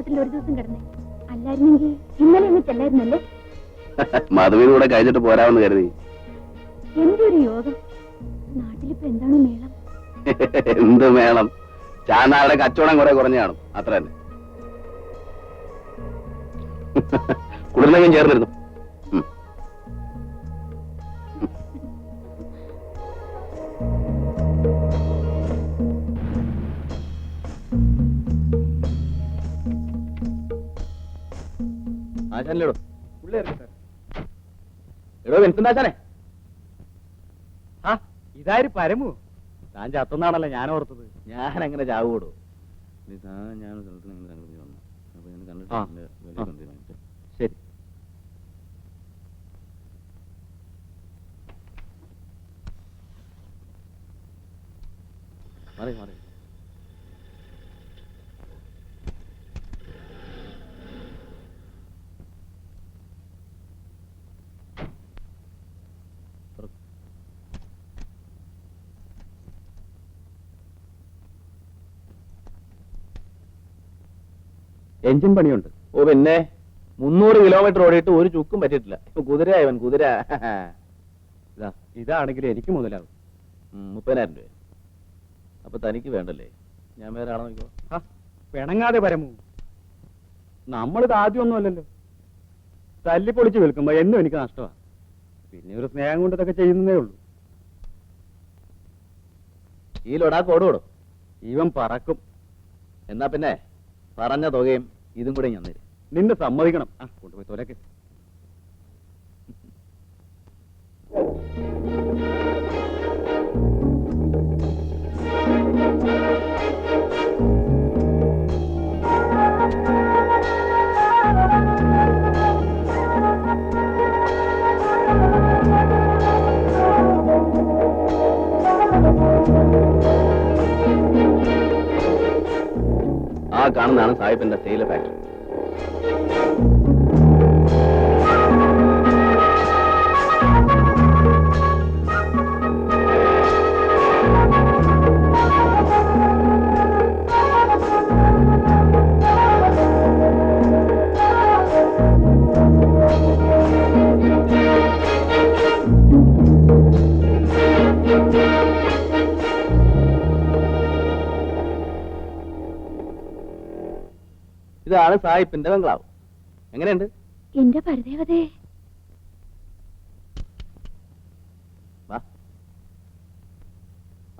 ഹോട്ടലിൽ ഒരു ദിവസം കിടന്നേ. അല്ലായിരുന്നെങ്കിൽ ഇന്നലെ അങ്ങ് ചെല്ലായിരുന്നല്ലേ? മധുവിനൂടെ കഴിഞ്ഞിട്ട് പോരാമെന്ന് കരുതി. എന്തൊരു യോഗം. നാട്ടിലിപ്പോ എന്താണ് മേളം? എന്ത് മേളം? ചാനാളുടെ കച്ചവടം കുറെ കുറഞ്ഞു കാണും, അത്ര തന്നെ. കുളിർന്നെങ്കിലും ചേർന്നിരുന്നു. ആശാനിലേടോ എടോ വെൻസുണ്ടാശാനെ. ആ ഇതാര് പരമു? താൻ ചത്തൊന്നാണല്ലോ ഞാൻ ഓർത്തത്. ഞാൻ അങ്ങനെ ചാവൂടോ? ഞാൻ വന്നു. അപ്പൊ ഞാൻ കണ്ടിട്ട് ശരി. മാറി മാറി. എഞ്ചിൻ പണിയുണ്ട്. ഓ പിന്നെ 300 കിലോമീറ്റർ ഓടിയിട്ട് ഒരു ചുക്കും പറ്റിയിട്ടില്ല. കുതിരയവൻ കുതിര. ഇതാണെങ്കിൽ എനിക്ക് മുതലാകും. 30,000 രൂപ. അപ്പൊ തനിക്ക് വേണ്ടല്ലേ? ഞാൻ വേറെ ആളെ നോക്കിക്കോ. പിണങ്ങാതെ പരമു. നമ്മളിത് ആദ്യമൊന്നും അല്ലല്ലോ. തല്ലിപ്പൊളിച്ച് വിൽക്കുമ്പോ എന്നും എനിക്ക് നഷ്ടമാണ്. പിന്നെ ഒരു സ്നേഹം കൊണ്ട് ഇതൊക്കെ ചെയ്യുന്നതേ ഉള്ളൂ. ഈ ലൊടാക്ക് ഓടുകൂടും. ഇവൻ പറക്കും. എന്നാ പിന്നെ പറഞ്ഞ തുകയും ഇതും കൂടെ ഞാൻ തരും. നിന്നെ സമ്മതിക്കണം. കൊണ്ടുപോയി തൊലക്ക്. ആ കാണുന്നതാണ് സാഹിബിന്റെ തേയില ഫാക്ടറി. ഇതാണ് സാഹിബിന്റെ ബംഗ്ലാവ്. എങ്ങനെയുണ്ട്? എന്റെ പരദേവതേ.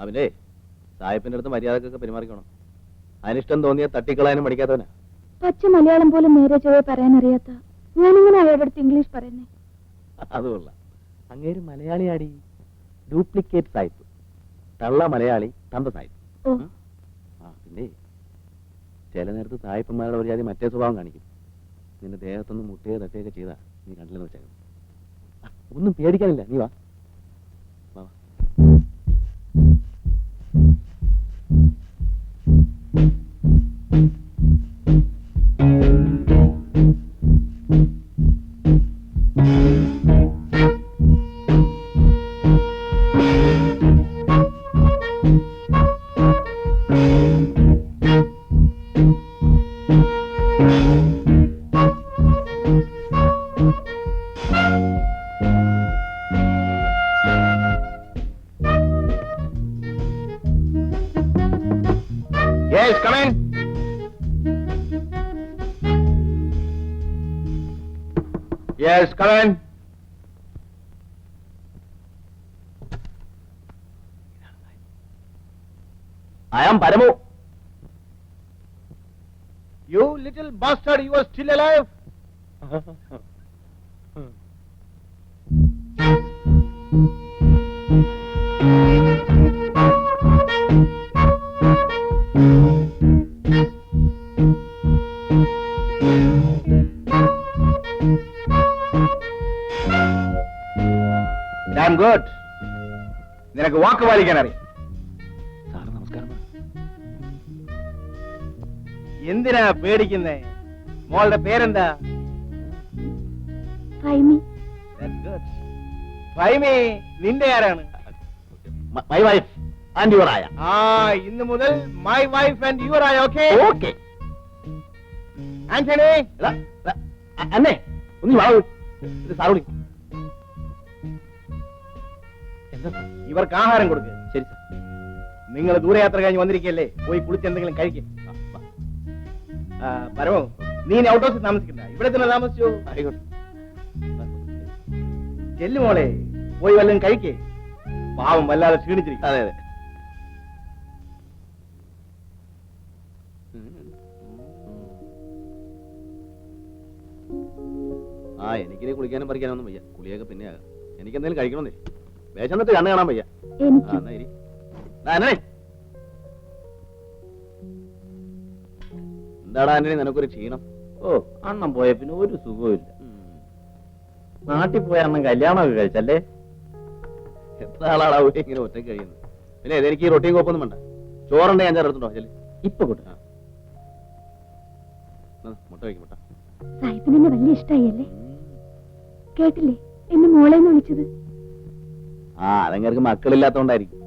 അവനെ സാഹിബിന്റെ അടുത്ത് മര്യാദക്കൊക്കെ പെരുമാറിക്കണം. അനിഷ്ടം തോന്നിയ തട്ടിക്കളയാനും പഠിക്കാത്തവനാ. പച്ച മലയാളം പോലും നേരെ ചൊവ്വേ പറയാനറിയാത്ത ഞാനിങ്ങനെ അയാളുടെ അടുത്ത് ഇംഗ്ലീഷ് പറയുന്നേ. അതുകൊള്ള. അങ്ങേര് മലയാളിയാടി. ഡ്യൂപ്ലിക്കേറ്റ് സാഹിബ്. തള്ള മലയാളി, തന്ത സാഹിബ്. പിന്നെ ചില നേരത്ത് സായിപ്പന്മാരുടെ ഒരു ജാതി മറ്റേ സ്വഭാവം കാണിക്കും. നിന്റെ ദേഹത്തൊന്ന് മുട്ടയോ തട്ടുകയൊക്കെ ചെയ്താ നീ കണ്ടില്ലെന്ന് വെച്ചേക്കണം. ഒന്നും പേടിക്കാനില്ല. നീ വാ. Yes, come in. Yes, come in. I am Paramu. You little bastard, you are still alive? I'm good. നിനക്ക് വാക്ക് പാലിക്കാൻ അറിയാം. സാർ നമസ്കാരം. എന്തിനാ പേടിക്കുന്നേ? മോളുടെ പേരെന്താ? ഫൈമി. ഫൈമി നിന്റെ ആരാണ്? My wife and your aya. ഇന്ന് മുതൽ my wife and your aya, okay? Okay. Antony അന്നേ ഒന്ന് വാ സാറോളി. എന്താ ഇവർക്ക് ആഹാരം കൊടുക്കുക. ശരി സാർ. നിങ്ങൾ ദൂരയാത്ര കഴിഞ്ഞ് വന്നിരിക്കല്ലേ, പോയി കുളിച്ച് എന്തെങ്കിലും കഴിക്കും. പരമോ, നീ ഔട്ട് ഹൗസിൽ താമസിക്കണ്ട, ഇവിടെ തന്നെ താമസിച്ചു. ആയിക്കോട്ടെ. ചെല്ലുമോളെ, പോയി വല്ലതും കഴിക്കേ. പാവം വല്ലാതെ ക്ഷീണിച്ചിരിക്കും. അതെ അതെ. എനിക്കിനി കുളിക്കാനും പറിക്കാനൊന്നും വയ്യ. കുളിയൊക്കെ പിന്നെ ആകാം. എനിക്ക് എന്തെങ്കിലും കഴിക്കണമെന്നേ. വേഷന്നിട്ട് കണ്ണ് കാണാൻ വയ്യ. എനിക്ക് എന്നാ ഇരി. ആന്റണി, എന്താടാ ആന്റണി നിനക്കൊരു ക്ഷീണം? ഓ, അണ്ണം പോയ പിന്നെ ഒരു സുഖവും നാട്ടിൽ പോയ അണ്ണം കല്യാണമൊക്കെ കഴിച്ചല്ലേ? എത്ര ആളാടാ ഇങ്ങനെ ഒറ്റ കഴിയുന്നത്? പിന്നെ എനിക്ക് ഈ റൊട്ടിയും കോപ്പൊന്നും വേണ്ട. ചോറുണ്ടെ ഞാൻ ചേർത്തുണ്ടോ? ചെല്ലി ഇപ്പൊ കൂട്ട മുട്ട വയ്ക്കും. മുട്ട സാഹിബിന് എന്നെ വലിയ ഇഷ്ടായല്ലേ? കേട്ടില്ലേ എന്നെ മോളെന്ന് വിളിച്ചത്? അതങ്ങൾക്ക് മക്കളില്ലാത്തോണ്ടായിരിക്കും.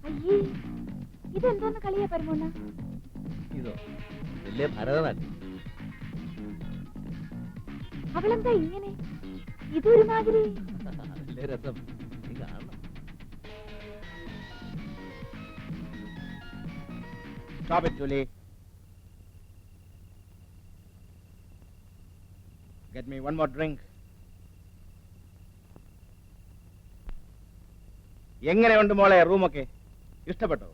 അയ്യേ, ഇതെന്തോന്ന് കളിയാ പരമോണ്ണ? ഇതോ വലിയ ഭരതനാട്യം. അവളെന്താ ഇങ്ങനെ? ഇതൊരുമാതിരി. അതല്ലേ രസം. നീ കാണണം. Stop it, Julie. Get me one more drink. എങ്ങനെയുണ്ട് മോളെ റൂമൊക്കെ? ഇഷ്ടപ്പെട്ടോ?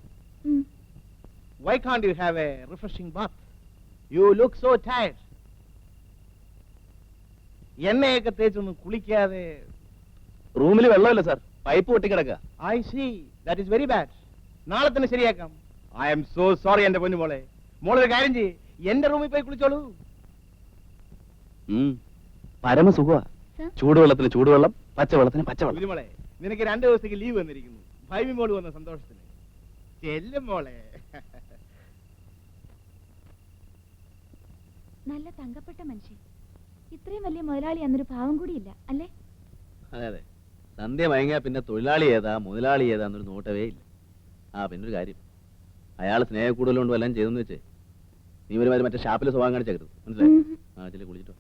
Why can't you have a refreshing bath? You look so tired. എണ്ണയൊക്കെ തേച്ചൊന്നും കുളിക്കാതെ. റൂമിൽ വെള്ളമില്ല സാർ, പൈപ്പ് പൊട്ടിക്കിടക്കുക. I see. That is very bad. നാളെ തന്നെ ശരിയാക്കാം. I am so sorry എന്റെ പൊന്നു മോളെ. മോളൊരു കാര്യം ചെയ്യ്, എന്റെ റൂമിൽ പോയി കുളിച്ചോളൂ. പരമസുഖമാ. ചൂടുവെള്ളത്തിന് ചൂടുവെള്ളം, പച്ചവെള്ളത്തിന് പച്ചവെള്ളം. മോളെ, നിനക്ക് 2 ദിവസത്തേക്ക് ലീവ് വന്നിരിക്കുന്നു. ഭൈമി മോള് വന്ന സന്തോഷത്തിന്. ചെല്ലും മോളെ. നല്ല തങ്കപ്പെട്ട മനുഷ്യൻ. ഇത്രയും വലിയ മുതലാളി എന്നൊരു ഭാവം കൂടിയില്ല അല്ലേ? അതെ അതെ. സന്ധ്യ മയങ്ങിയാ പിന്നെ തൊഴിലാളി ഏതാ മുതലാളി ഏതാന്നൊരു നോട്ടവേ ഇല്ല. പിന്നൊരു കാര്യം, അയാൾ സ്നേഹ കൂടുതലുകൊണ്ട് വല്ലതും ചെയ്തെന്ന് വെച്ചേ നീ ഒരുമാതിരി മറ്റേ ഷാപ്പിൽ സ്വഭാവം കാണിച്ചേക്കരുത്. മനസ്സിലായി? ചില കുളിച്ചിട്ടോ.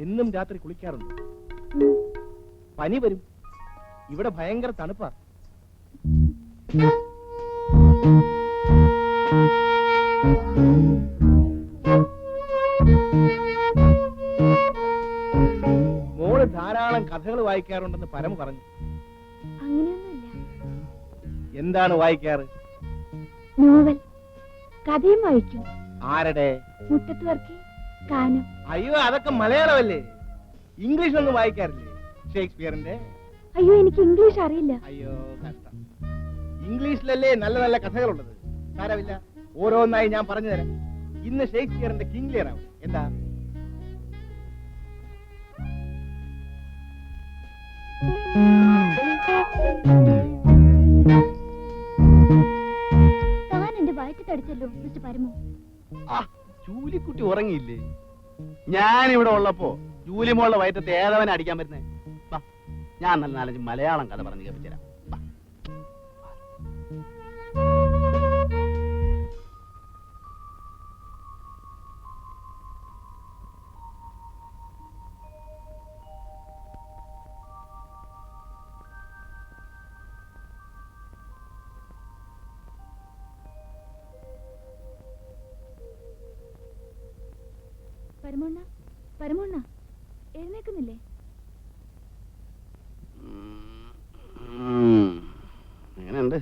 എന്നും രാത്രി കുളിക്കാറുണ്ട്. പനി വരും. ഇവിടെ ഭയങ്കര തണുപ്പാ. മോള് ധാരാളം കഥകൾ വായിക്കാറുണ്ടെന്ന് പരമ പറഞ്ഞു. അങ്ങനെയൊന്നുമില്ല. എന്താണ് വായിക്കാറ്? നോവൽ, കഥയും വായിക്കും. ആരുടെ? മുറ്റത്ത് വർക്കി, കാനം. അയ്യോ, അതൊക്കെ മലയാളമല്ലേ. ഇംഗ്ലീഷ് ഒന്നും വായിക്കാറില്ലേ? ഷേക്സ്പിയറിന്റെ? അയ്യോ, എനിക്ക് ഇംഗ്ലീഷ് അറിയില്ല. അയ്യോ കഷ്ടം. ഇംഗ്ലീഷിലല്ലേ നല്ല നല്ല കഥകളുള്ളത്. സാരമില്ല, ഓരോന്നായി ഞാൻ പറഞ്ഞു തരാം. ഇന്ന് ഷേക്സ്പിയറിന്റെ കിങ് ലിയർ ആവും. എന്താ? താൻ എന്റെ വയറ്റി തടിച്ചല്ലോ മിസ്റ്റർ പരമു. ജൂലിക്കുട്ടി ഉറങ്ങിയില്ലേ? ഞാനിവിടെ ഉള്ളപ്പോ ജൂലി മോളുടെ വയറ്റത്ത് ഏതവനെ അടിക്കാൻ പറ്റുന്നേ? ഞാൻ നല്ല നാലഞ്ച് മലയാളം കഥ പറഞ്ഞു കേൾപ്പിച്ചുതരാം. പരമോണ്ണ, പരമോണ്ണ, എഴുന്നേക്കുന്നില്ലേ? എങ്ങനെയുണ്ട്?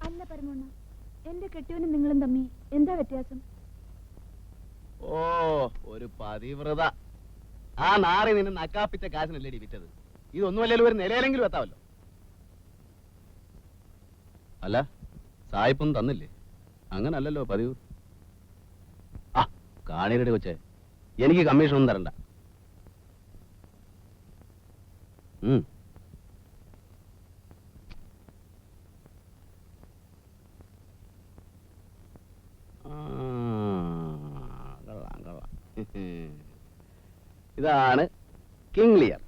അല്ല പരമോണ്ണ, എന്റെ കെട്ടിയവനും നിങ്ങളും തമ്മി എന്താ വ്യത്യാസം? ഓ, ഒരു പതിവ്രത. ആ നാറി നിന്നെ നക്കാപ്പിച്ച കാശിനല്ലേടി വിറ്റത്. ഇതൊന്നുമല്ലല്ലോ ഒരു നിലയിലെങ്കിലും എത്താമല്ലോ. അല്ല, സായിപ്പൊന്നും തന്നില്ലേ? അങ്ങനല്ലല്ലോ പതിവ്. ആ കാണീരടി കൊച്ചേ, എനിക്ക് കമ്മീഷൻ ഒന്നും തരണ്ട. കൊള്ളാം കൊള്ളാം. ഇതാണ് കിങ് ലിയർ.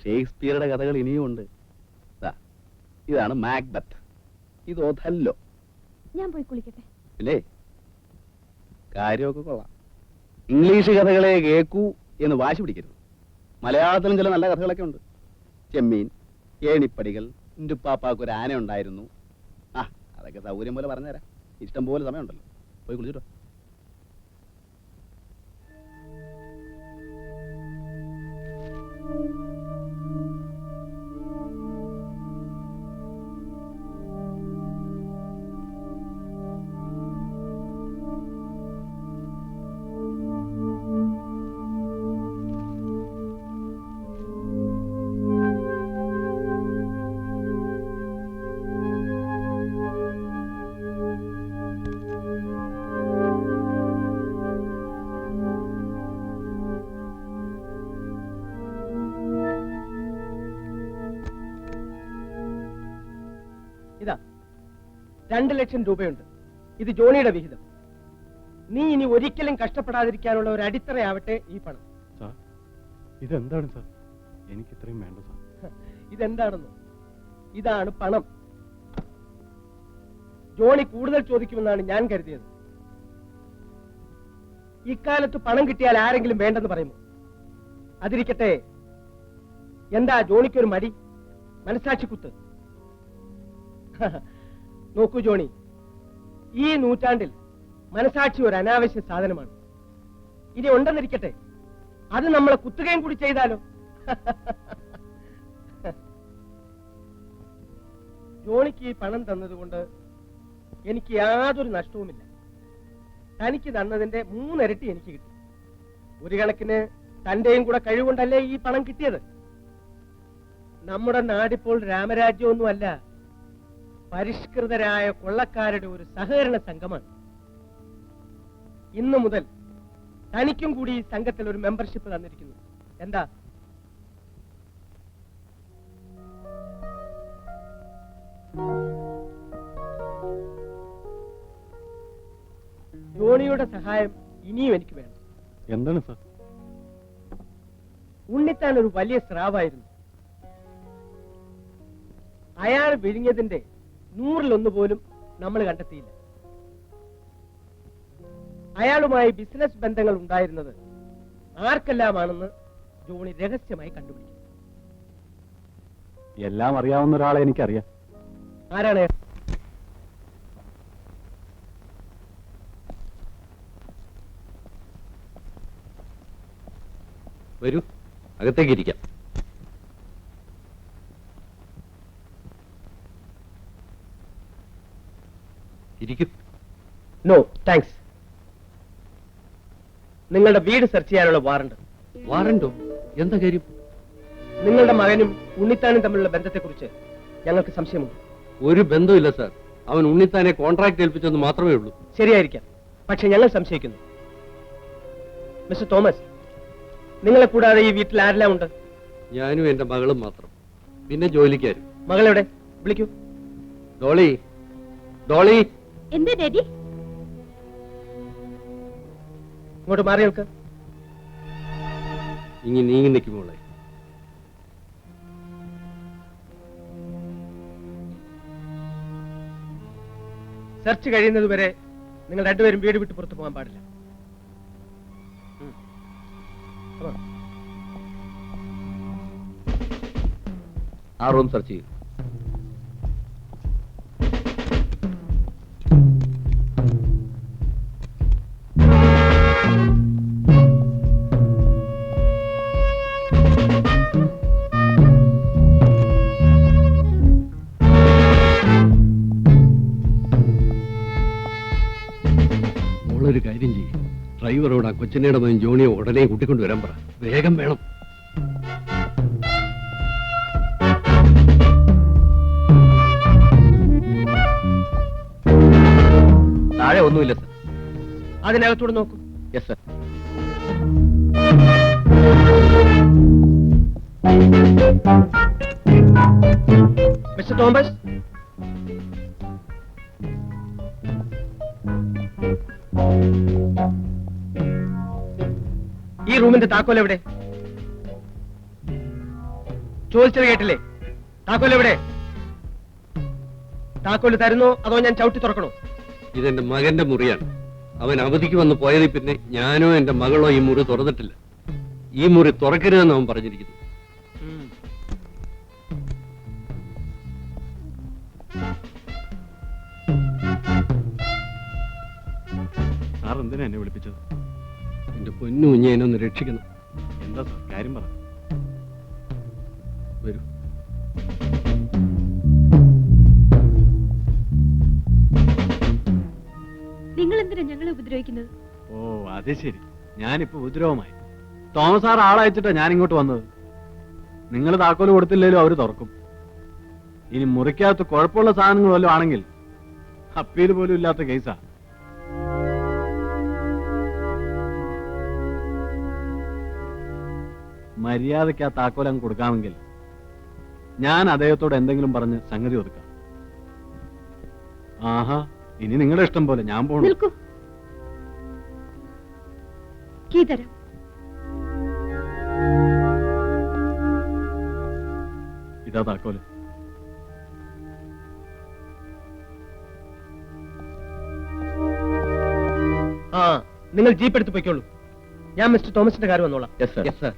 ഷേക്സ്പിയറുടെ കഥകൾ ഇനിയും ഉണ്ട്. ഇതാണ് മാക്ബത്ത്. ഇത് ഒഥല്ലോ. ഞാൻ പോയി കുളിക്കട്ടെ. ഇല്ലേ, കാര്യമൊക്കെ കൊള്ളാം. ഇംഗ്ലീഷ് കഥകളെ കേൾക്കൂ എന്ന് വാശി പിടിക്കരുത്. മലയാളത്തിലും ചില നല്ല കഥകളൊക്കെ ഉണ്ട്. ചെമ്മീൻ, ഏണിപ്പടികൾ, ഇന്റുപ്പാപ്പാക്കൊരു ആന ഉണ്ടായിരുന്നു. ആ, അതൊക്കെ സൗകര്യം പോലെ പറഞ്ഞുതരാം. ഇഷ്ടം പോലെ സമയമുണ്ടല്ലോ. പോയി കുളിച്ചിട്ടോ. ഇതാ 2 ലക്ഷം രൂപയുണ്ട്. ഇത് ജോണിയുടെ വിഹിതം. നീ ഇനി ഒരിക്കലും കഷ്ടപ്പെടാതിരിക്കാനുള്ള ഒരു അടിത്തറയാവട്ടെ ഈ പണം. സാർ, ഇതെന്താണ് സാർ? എനിക്ക് ഇത്രയും വേണ്ട സാർ. ഇതെന്താണെന്ന്? ഇതാണ് പണം. ജോണി കൂടുതൽ ചോദിക്കുമെന്നാണ് ഞാൻ കരുതിയത്. ഇക്കാലത്ത് പണം കിട്ടിയാൽ ആരെങ്കിലും വേണ്ടെന്ന് പറയുമോ? അതിരിക്കട്ടെ, എന്താ ജോണിക്കൊരു മടി? മനസാക്ഷിക്കുത്ത്. നോക്കൂ ജോണി, ഈ നൂറ്റാണ്ടിൽ മനസാക്ഷി ഒരു അനാവശ്യ സാധനമാണ്. ഇനി ഉണ്ടെന്നിരിക്കട്ടെ, അത് നമ്മളെ കുത്തുകയും കൂടി ചെയ്താലോ? ജോണിക്ക് ഈ പണം തന്നതുകൊണ്ട് എനിക്ക് യാതൊരു നഷ്ടവുമില്ല. തനിക്ക് തന്നതിന്റെ 3 ഇരട്ടി എനിക്ക് കിട്ടി. ഒരു കണക്കിന് തന്റെയും കൂടെ കഴിവുകൊണ്ടല്ലേ ഈ പണം കിട്ടിയത്. നമ്മുടെ നാടിപ്പോൾ രാമരാജ്യമൊന്നുമല്ല, പരിഷ്കൃതരായ കൊള്ളക്കാരുടെ ഒരു സഹകരണ സംഘമാണ്. ഇന്നു മുതൽ തനിക്കും കൂടി ഈ സംഘത്തിൽ ഒരു മെമ്പർഷിപ്പ് തന്നിരിക്കുന്നു. എന്താ? ജോണിയുടെ സഹായം ഇനിയും എനിക്ക് വേണം. എന്താണ് സാർ? ഉണ്ണിത്താൻ ഒരു വലിയ സ്രാവായിരുന്നു. അയാൾ വിഴിഞ്ഞതിന്റെ 100-1 പോലും നമ്മൾ കണ്ടെത്തിയില്ല. അയാളുമായി ബിസിനസ് ബന്ധങ്ങൾ ഉണ്ടായിരുന്നത് ആർക്കെല്ലാമാണെന്ന് ജോണി രഹസ്യമായി കണ്ടുപിടിച്ചു. എല്ലാം അറിയാവുന്ന ഒരാളെ എനിക്കറിയാം. ആരാണ്? വരൂ, അകത്തേക്ക് ഇരിക്കാം. ഇരിക്കും. No thanks. നിങ്ങളുടെ വീട് സെർച്ച് ചെയ്യാനുള്ള വാറണ്ട്. വാറണ്ടോ? എന്താ കാര്യം? നിങ്ങളുടെ മകനും ഉണ്ണിത്താനും തമ്മിലുള്ള ബന്ധത്തെക്കുറിച്ച് ഞങ്ങൾക്ക് സംശയമുണ്ട്. ഒരു ബന്ധമില്ല സാർ. അവൻ ഉണ്ണിത്താനെ കോൺട്രാക്ട് ഏൽപ്പിച്ചെന്ന് മാത്രമേ ഉള്ളൂ. ശരിയായിരിക്കാം, പക്ഷെ ഞങ്ങൾ സംശയിക്കുന്നു. മിസ്റ്റർ തോമസ്, നിങ്ങളെ കൂടാതെ ഈ വീട്ടിൽ ആരെല്ലാം ഉണ്ട്? ഞാനും എന്റെ മകളും മാത്രം, പിന്നെ ജോലിക്കാരും. മകളെവിടെ? വിളിക്കൂ. ഡോളി, ഡോളി. എന്താ ഡാഡി? ഇങ്ങോട്ട് മാറി നിൽക്ക്. ഇങ്ങനെ നീങ്ങി നിൽക്കുമ്പോളെ സെർച്ച് കഴിയുന്നത് വരെ നിങ്ങൾ രണ്ടുപേരും വീട് വിട്ട് പുറത്തു പോകാൻ പാടില്ല. Come on. ആ റൂം സെർച്ച് ചെയ്യും. മോളൊരു കാര്യം ചെയ്യും, ഡ്രൈവറോട് ആ കൊച്ചിനയുടെ മകൻ ജോണിയെ ഉടനെ കൂട്ടിക്കൊണ്ടുവരാൻ പറ. വേഗം വേണം. താഴെ ഒന്നുമില്ല സർ. അതിനകത്തൂടെ നോക്കൂ. Yes sir. മിസ്റ്റർ തോമസ്, ഈ റൂമിന്റെ താക്കോൽ എവിടെ? ചോദിച്ചത് കേട്ടില്ലേ? താക്കോൽ എവിടെ? താക്കോൽ തരുന്നോ അതോ ഞാൻ ചവിട്ടി തുറക്കണോ? ഇതെന്റെ മകന്റെ മുറിയാണ്. അവൻ അവധിക്ക് വന്ന് പോയതിൽ പിന്നെ ഞാനോ എന്റെ മകളോ ഈ മുറി തുറന്നിട്ടില്ല. ഈ മുറി തുറക്കരുതെന്ന് അവൻ പറഞ്ഞിരിക്കുന്നു. സാർ എന്തിനാ എന്നെ വിളിപ്പിച്ചത്? എന്റെ പൊന്നു കുഞ്ഞെ എന്നെ ഒന്ന് രക്ഷിക്കണം. എന്താ സാർ കാര്യം പറ. വരൂ. നിങ്ങൾ എന്തിനാ ഞങ്ങളെ ഉപദ്രവിക്കുന്നത്? ഓ അത് ശരി, ഞാനിപ്പോ ഉപദ്രവമായി. തോമസ് സാർ ആളയച്ചിട്ടാ ഞാൻ ഇങ്ങോട്ട് വന്നത്. നിങ്ങൾ താക്കോല് കൊടുത്തില്ലേലും അവര് തുറക്കും. ഇനി മുറിക്കകത്ത് കുഴപ്പമുള്ള സാധനങ്ങൾ വല്ലതും ആണെങ്കിൽ അപ്പീൽ പോലും ഇല്ലാത്ത കേസാ. മര്യാദയ്ക്ക് ആ താക്കോൽ അങ്ങ് കൊടുക്കാമെങ്കിൽ ഞാൻ അദ്ദേഹത്തോട് എന്തെങ്കിലും പറഞ്ഞ് സംഗതി ഒതുക്കാം. ആഹാ, ഇനി നിങ്ങളുടെ ഇഷ്ടം പോലെ, ഞാൻ പോണു. നിൽക്കൂ. കീ തരാം. ഇതാ താക്കോല്. ആ, നിങ്ങൾ ജീപ്പ് എടുത്ത് പൊയ്ക്കോളൂ. ഞാൻ മിസ്റ്റർ തോമസിന്റെ കാര്യം വന്നോളാം. Yes sir. Yes sir.